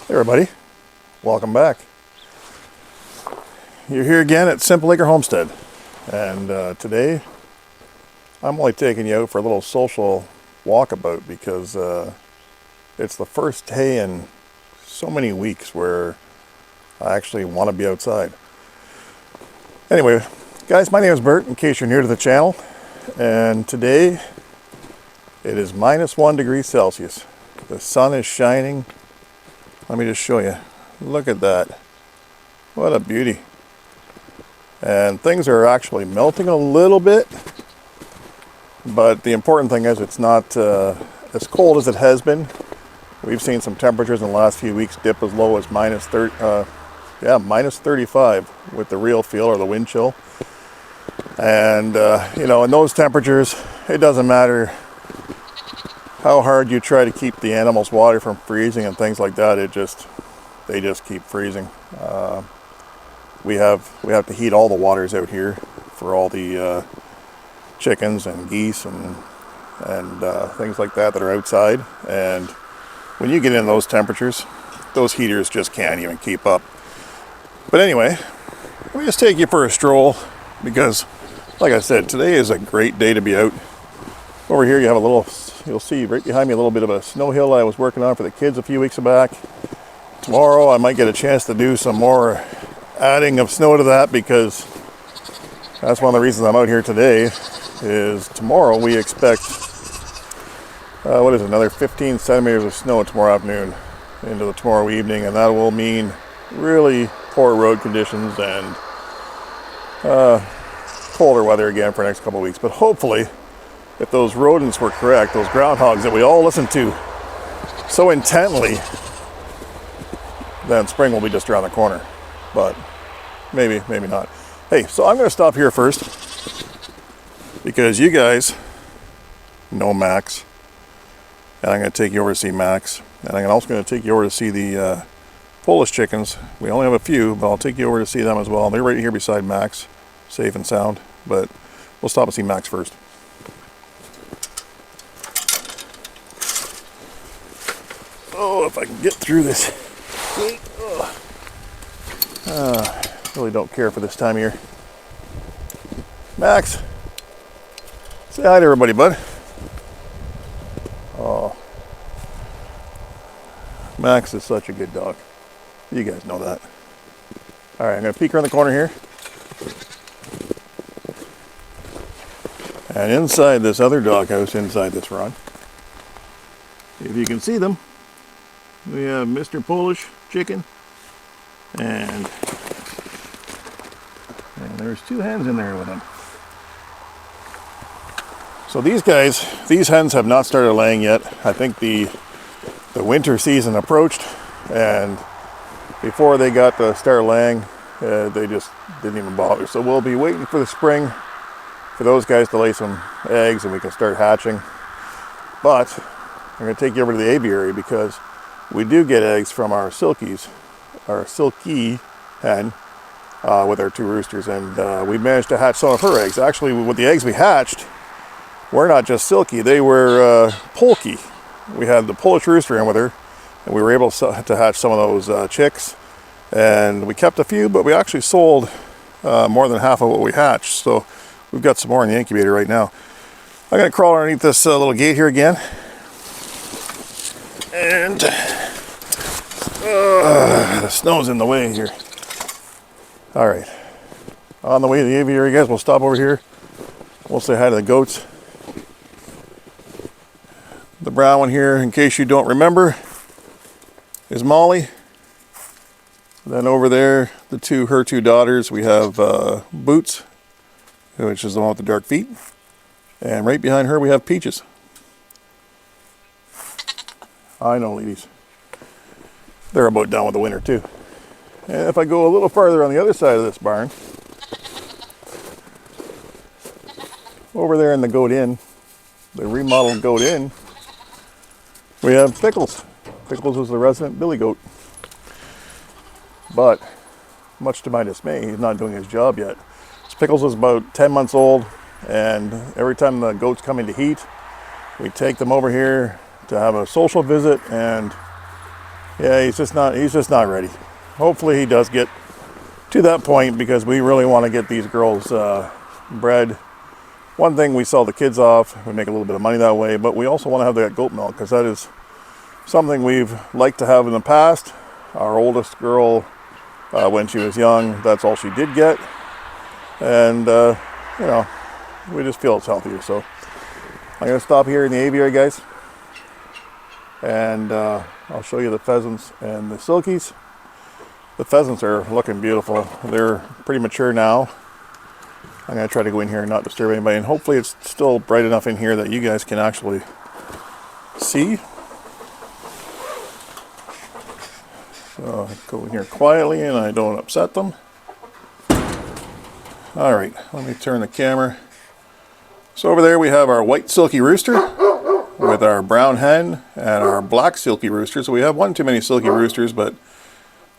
Hey everybody, welcome back. You're here again at Simple Acre Homestead, and today I'm only taking you out for a little social walkabout because it's the first day in so many weeks where I actually want to be outside. Anyway, guys, my name is Bert, in case you're new to the channel, and today it is -1 degree Celsius. The sun is shining. Let me just show you. Look at that. What a beauty. And things are actually melting a little bit, but the important thing is it's not as cold as it has been. We've seen some temperatures in the last few weeks dip as low as -35 with the real feel or the wind chill. And you know, in those temperatures, it doesn't matter how hard you try to keep the animals' water from freezing and things like that. They just keep freezing. We have to heat all the waters out here for all the chickens and geese and things like that are outside. And when you get in those temperatures, those heaters just can't even keep up. But anyway, let me just take you for a stroll because, like I said, today is a great day to be out. Over here you have you'll see right behind me a little bit of a snow hill I was working on for the kids a few weeks back. Tomorrow I might get a chance to do some more adding of snow to that, because that's one of the reasons I'm out here today. Is tomorrow we expect another 15 centimeters of snow tomorrow afternoon into the tomorrow evening, and that will mean really poor road conditions and colder weather again for the next couple of weeks. But hopefully, if those rodents were correct, those groundhogs that we all listen to so intently, then spring will be just around the corner. But maybe not. Hey, so I'm going to stop here first because you guys know Max, and I'm going to take you over to see Max, and I'm also going to take you over to see the Polish chickens. We only have a few, but I'll take you over to see them as well. They're right here beside Max, safe and sound, but we'll stop and see Max first. Oh, if I can get through this gate. Really don't care for this time of year. Max, say hi to everybody, bud. Oh, Max is such a good dog. You guys know that. All right, I'm going to peek around the corner here. And inside this other doghouse, inside this run, if you can see them, we have Mr. Polish chicken, and there's 2 hens in there with him. So these hens have not started laying yet. I think the winter season approached, and before they got to start laying, they just didn't even bother. So we'll be waiting for the spring for those guys to lay some eggs and we can start hatching. But I'm going to take you over to the aviary because we do get eggs from our silky hen with our 2 roosters, and we managed to hatch some of her eggs. Actually, with the eggs we hatched, were not just silky, they were polky. We had the Polish rooster in with her, and we were able to hatch some of those chicks, and we kept a few, but we actually sold more than half of what we hatched, so we've got some more in the incubator right now. I'm going to crawl underneath this little gate here again, and the snow's in the way here. All right, on the way to the aviary, guys, we'll stop over here. We'll say hi to the goats. The brown one here, in case you don't remember, is Molly. Then over there, her two daughters, we have Boots, which is the one with the dark feet. And right behind her, we have Peaches. I know, ladies. They're about done with the winter too. And if I go a little farther on the other side of this barn, over there in the goat inn, the remodeled goat inn, we have Pickles. Pickles is the resident billy goat. But much to my dismay, he's not doing his job yet. Pickles is about 10 months old, and every time the goats come into heat, we take them over here to have a social visit and Yeah, he's just not ready. Hopefully he does get to that point, because we really want to get these girls bred. One thing, we sell the kids off, we make a little bit of money that way, but we also want to have that goat milk, because that is something we've liked to have in the past. Our oldest girl, when she was young, that's all she did get, and you know, we just feel it's healthier. So I'm going to stop here in the aviary, guys, and I'll show you the pheasants and the silkies. The pheasants are looking beautiful. They're pretty mature now. I'm going to try to go in here and not disturb anybody, and hopefully it's still bright enough in here that you guys can actually see. So I go in here quietly and I don't upset them. Alright, let me turn the camera. So over there we have our white silky rooster with our brown hen and our black silky rooster. So we have one too many silky roosters, but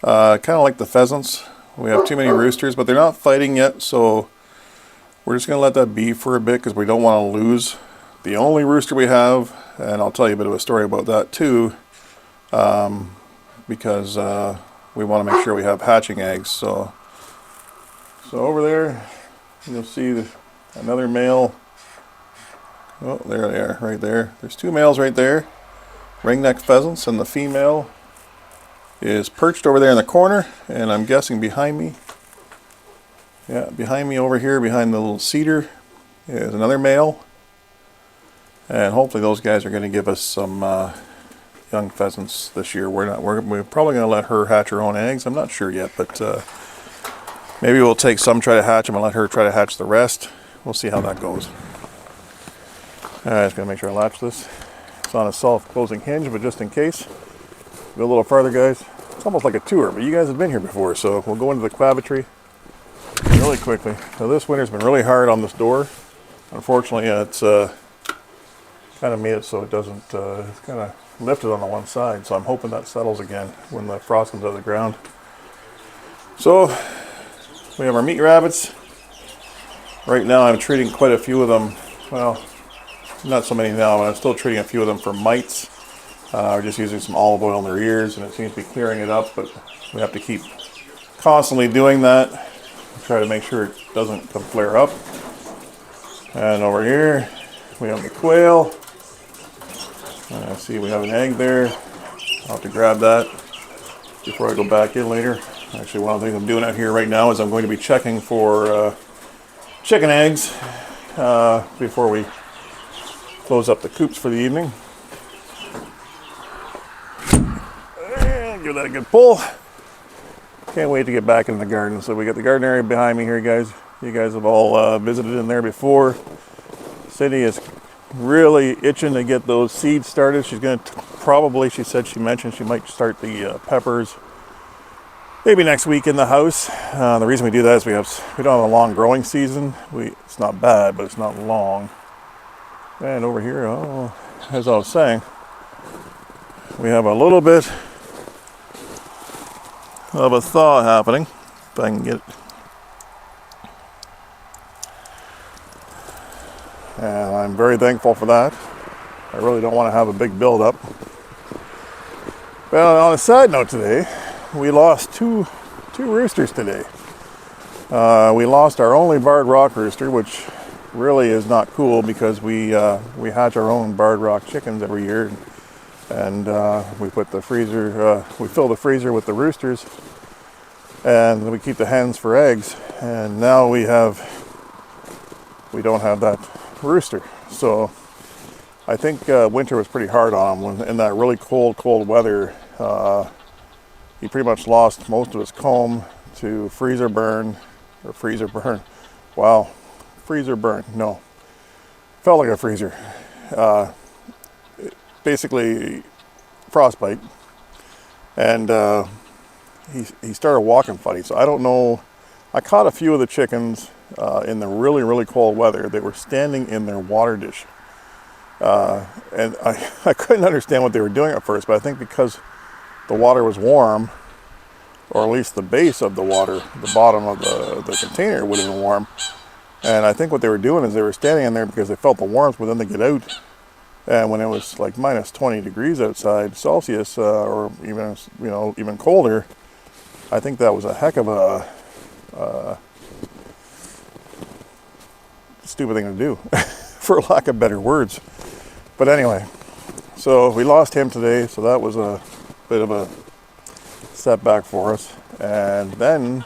kind of like the pheasants, we have too many roosters, but they're not fighting yet, so we're just going to let that be for a bit, because we don't want to lose the only rooster we have. And I'll tell you a bit of a story about that too, because we want to make sure we have hatching eggs. So over there you'll see another male. Oh, there they are, right there. There's two males right there, ringneck pheasants, and the female is perched over there in the corner, and I'm guessing behind me, yeah, behind me over here, behind the little cedar, is another male, and hopefully those guys are going to give us some young pheasants this year. We're probably going to let her hatch her own eggs. I'm not sure yet, but maybe we'll take some, try to hatch them, and let her try to hatch the rest. We'll see how that goes. Alright, just going to make sure I latch this. It's on a self-closing hinge, but just in case. Go a little farther, guys. It's almost like a tour, but you guys have been here before, so we'll go into the clavitry really quickly. So this winter's been really hard on this door. Unfortunately, it's kind of made it so it doesn't, it's kind of lifted on the one side, so I'm hoping that settles again when the frost comes out of the ground. So we have our meat rabbits. Right now I'm treating quite a few of them, well, not so many now, but I'm still treating a few of them for mites. We're just using some olive oil in their ears, and it seems to be clearing it up, but we have to keep constantly doing that. Try to make sure it doesn't come flare up. And over here we have the quail. I see we have an egg there. I'll have to grab that before I go back in later. Actually, one of the things I'm doing out here right now is I'm going to be checking for chicken eggs before we close up the coops for the evening. And give that a good pull. Can't wait to get back in the garden. So we got the garden area behind me here, guys. You guys have all visited in there before. Cindy is really itching to get those seeds started. She's going to probably, she mentioned she might start the peppers maybe next week in the house. The reason we do that is we don't have a long growing season. It's not bad, but it's not long. And over here, oh, as I was saying, we have a little bit of a thaw happening. If I can get it. And I'm very thankful for that. I really don't want to have a big build-up. Well, on a side note today, we lost two roosters today. We lost our only barred rock rooster, which really is not cool, because we hatch our own barred rock chickens every year, and we put the freezer, we fill the freezer with the roosters, and we keep the hens for eggs. And now we don't have that rooster, so I think winter was pretty hard on him. When in that really cold weather, he pretty much lost most of his comb to freezer burn. Wow, freezer burn. No, felt like a freezer. Basically, frostbite, and he started walking funny. So I don't know. I caught a few of the chickens in the really cold weather. They were standing in their water dish. And I couldn't understand what they were doing at first, but I think because the water was warm, or at least the base of the water, the bottom of the container would have been warm. And I think what they were doing is they were standing in there because they felt the warmth, but then they get out And when it was like minus 20 degrees outside Celsius, or even, even colder, I think that was a heck of a stupid thing to do, for lack of better words. But anyway, so we lost him today, so that was a bit of a setback for us. And then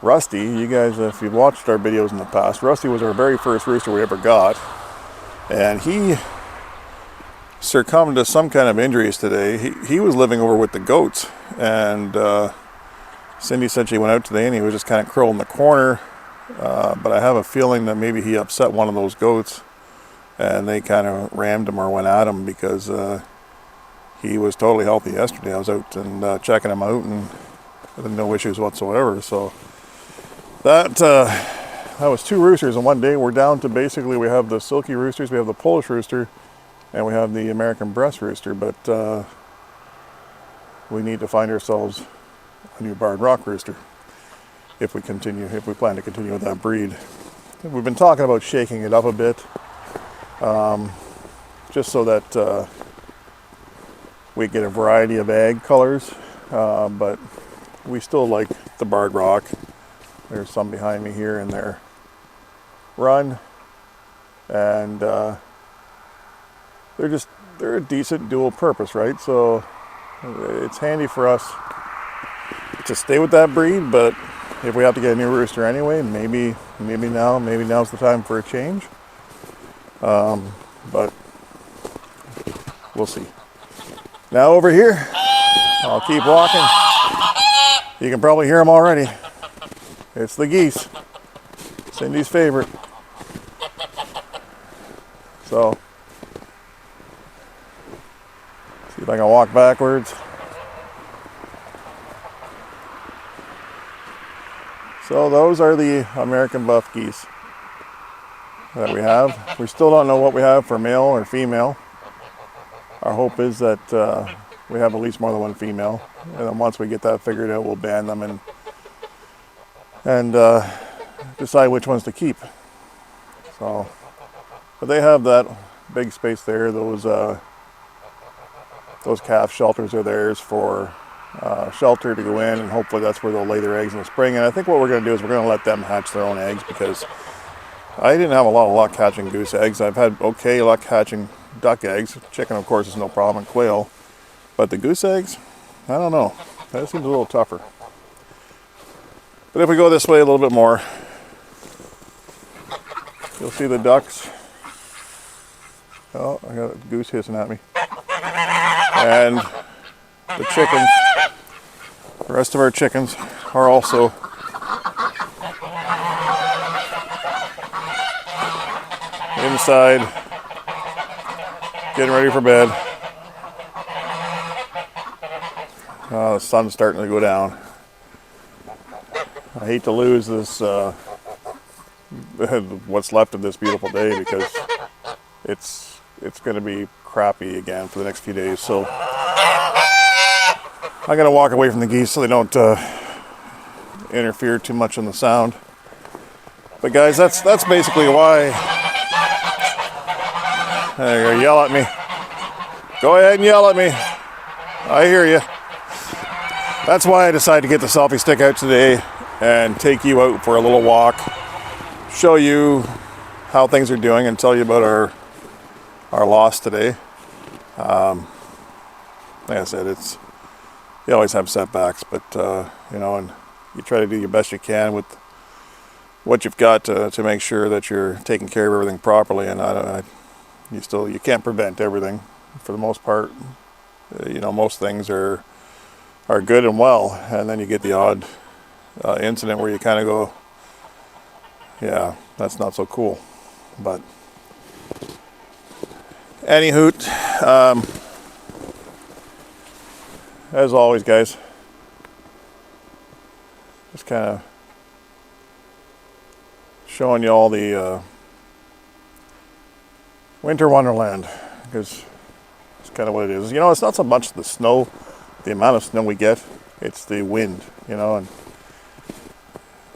Rusty, you guys, if you've watched our videos in the past, Rusty was our very first rooster we ever got, and he succumbed to some kind of injuries today. He was living over with the goats, and Cindy said she went out today and he was just kind of curled in the corner, but I have a feeling that maybe he upset one of those goats and they kind of rammed him or went at him, because he was totally healthy yesterday. I was out and checking him out, and no issues whatsoever. So that was 2 roosters in one day. We're down to basically, we have the silky roosters, we have the Polish rooster, and we have the American breast rooster, but we need to find ourselves a new barred rock rooster if we plan to continue with that breed. We've been talking about shaking it up a bit, just so that we get a variety of egg colors, but we still like the barred rock. There's some behind me here in their run, and they're a decent dual purpose, right? So it's handy for us to stay with that breed, but if we have to get a new rooster anyway, maybe now's the time for a change. But we'll see. Now over here, I'll keep walking. You can probably hear them already. It's the geese, Cindy's favorite. So, see if I can walk backwards. So those are the American buff geese that we have. We still don't know what we have for male or female. Our hope is that we have at least more than one female, and then once we get that figured out, we'll ban them and decide which ones to keep. So, but they have that big space there. Those calf shelters are theirs for shelter to go in, and hopefully that's where they'll lay their eggs in the spring. And I think what we're going to do is we're going to let them hatch their own eggs, because I didn't have a lot of luck hatching goose eggs. I've had okay luck hatching duck eggs. Chicken, of course, is no problem, and quail. But the goose eggs, I don't know. That seems a little tougher. But if we go this way a little bit more, you'll see the ducks. Oh, I got a goose hissing at me. And the chickens, the rest of our chickens are also inside, getting ready for bed. The sun's starting to go down. I hate to lose this, what's left of this beautiful day, because it's going to be crappy again for the next few days. So I'm going to walk away from the geese so they don't interfere too much in the sound. But guys, that's basically why. There you go, yell at me. Go ahead and yell at me. I hear you. That's why I decided to get the selfie stick out today and take you out for a little walk, show you how things are doing, and tell you about our loss today. Like I said, you always have setbacks, but and you try to do your best you can with what you've got to make sure that you're taking care of everything properly. And you can't prevent everything for the most part. Most things are good and well, and then you get the odd incident where you kind of go, yeah, that's not so cool. But anywho, as always, guys, just kind of showing you all the winter wonderland, because it's kind of what it is. It's not so much the snow, the amount of snow we get, it's the wind, and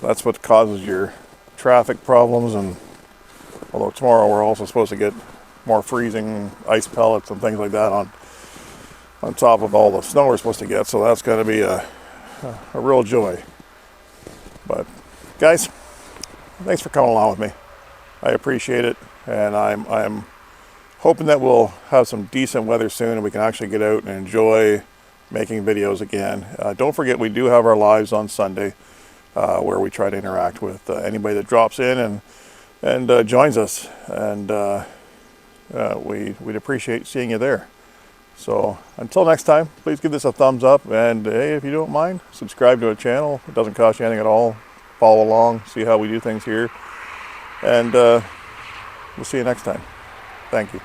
that's what causes your traffic problems. And although tomorrow we're also supposed to get more freezing ice pellets and things like that on top of all the snow we're supposed to get. So that's going to be a real joy. But guys, thanks for coming along with me. I appreciate it, and I'm hoping that we'll have some decent weather soon and we can actually get out and enjoy making videos again. Don't forget, we do have our lives on Sunday where we try to interact with anybody that drops in and joins us, and we'd appreciate seeing you there. So until next time, please give this a thumbs up, and hey, if you don't mind, subscribe to our channel. It doesn't cost you anything at all. Follow along, see how we do things here, and we'll see you next time. Thank you.